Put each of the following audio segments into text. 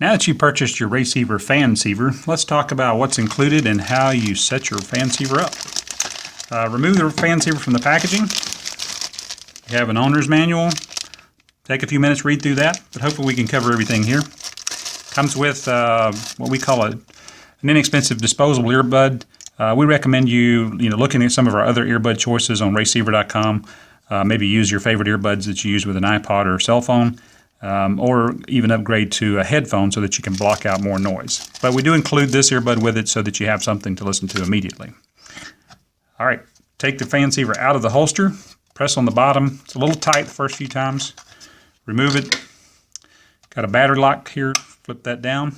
Now that you purchased your Raceceiver FanCeiver, let's talk about what's included and how you set your FanCeiver up. Remove the FanCeiver from the packaging. You have an owner's manual. Take a few minutes to read through that, but hopefully we can cover everything here. Comes with what we call an inexpensive disposable earbud. We recommend you looking at some of our other earbud choices on raceceiver.com. Maybe use your favorite earbuds that you use with an iPod or cell phone. Or even upgrade to a headphone so that you can block out more noise. But we do include this earbud with it so that you have something to listen to immediately. All right, take the FanCeiver out of the holster, press on the bottom. It's a little tight the first few times. Remove it. Got a battery lock here, flip that down.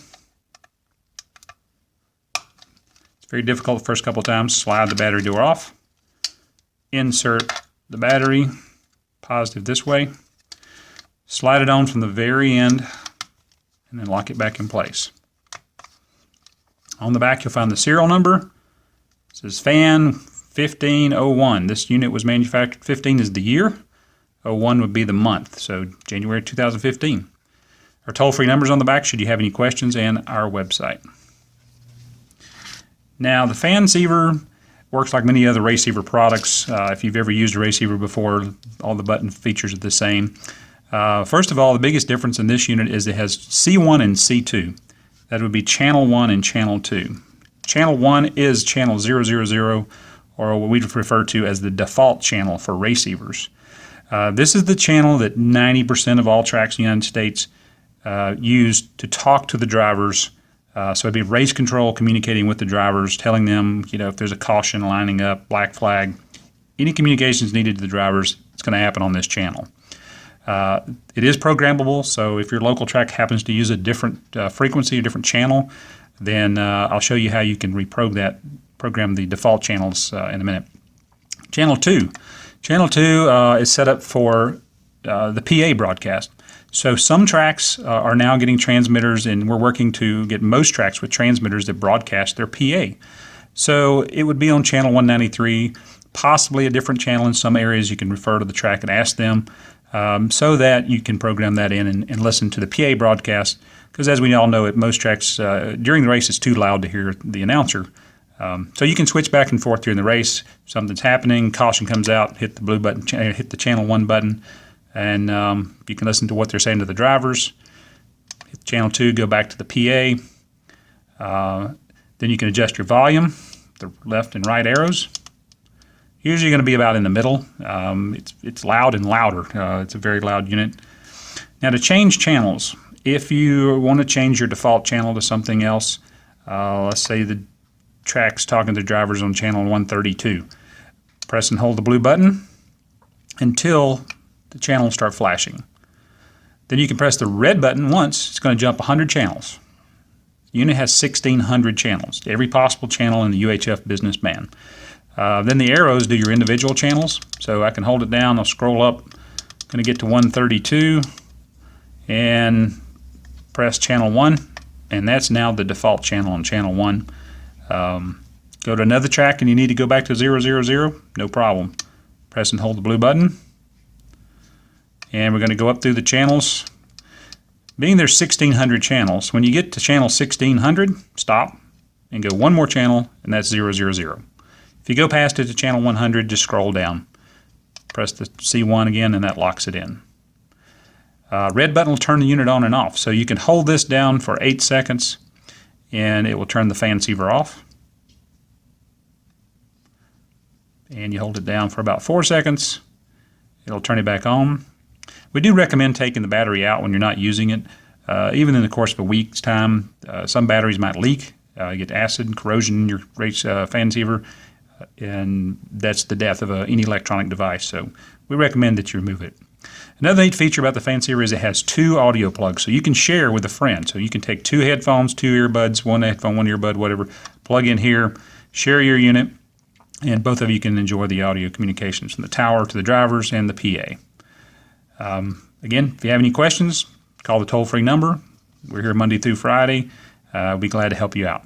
It's very difficult the first couple of times. Slide the battery door off. Insert the battery, positive this way. Slide it on from the very end and then lock it back in place. On the back you'll find the serial number. It says FAN 1501. This unit was manufactured, 15 is the year, 01 would be the month, so January 2015. Our toll-free numbers on the back should you have any questions, and our website. Now the FanCeiver works like many other Raceceiver products. If you've ever used a Raceceiver before, all the button features are the same. First of all, the biggest difference in this unit is it has C1 and C2. That would be channel 1 and channel 2. Channel 1 is channel 000, or what we refer to as the default channel for Raceceivers. This is the channel that 90% of all tracks in the United States use to talk to the drivers. So it'd be race control communicating with the drivers, telling them, if there's a caution lining up, black flag, any communications needed to the drivers, it's going to happen on this channel. It is programmable, so if your local track happens to use a different frequency, a different channel, then I'll show you how you can program the default channels in a minute. Channel 2. Channel 2 is set up for the PA broadcast. So some tracks are now getting transmitters, and we're working to get most tracks with transmitters that broadcast their PA. So it would be on channel 193, possibly a different channel in some areas. You can refer to the track and ask them. So that you can program that in and listen to the PA broadcast, because as we all know at most tracks during the race it's too loud to hear the announcer. So you can switch back and forth during the race. If something's happening, caution comes out, hit the blue button, hit the channel 1 button, and you can listen to what they're saying to the drivers. Hit channel 2, go back to the PA. Then you can adjust your volume, the left and right arrows. Usually going to be about in the middle. It's loud and louder. It's a very loud unit. Now to change channels, if you want to change your default channel to something else, let's say the track's talking to drivers on channel 132. Press and hold the blue button until the channels start flashing. Then you can press the red button once. It's going to jump 100 channels. The unit has 1,600 channels, every possible channel in the UHF business band. Then the arrows do your individual channels. So I can hold it down, I'll scroll up, going to get to 132 and press channel 1, and that's now the default channel on channel 1. Go to another track and you need to go back to 000, no problem. Press and hold the blue button, and we're going to go up through the channels. Being there's 1,600 channels, when you get to channel 1,600, stop and go one more channel, and that's 000. If you go past it to channel 100, just scroll down. Press the C1 again, and that locks it in. Red button will turn the unit on and off. So you can hold this down for 8 seconds, and it will turn the FanCeiver off. And you hold it down for about 4 seconds. It'll turn it back on. We do recommend taking the battery out when you're not using it. Even in the course of a week's time, some batteries might leak. You get acid, corrosion in your FanCeiver. And that's the death of any electronic device, so we recommend that you remove it. Another neat feature about the FanCeiver is it has 2 audio plugs, so you can share with a friend. So you can take 2 headphones, 2 earbuds, 1 headphone, 1 earbud, whatever, plug in here, share your unit, and both of you can enjoy the audio communications from the tower to the drivers and the PA. Again, if you have any questions, call the toll-free number. We're here Monday through Friday. We'll be glad to help you out.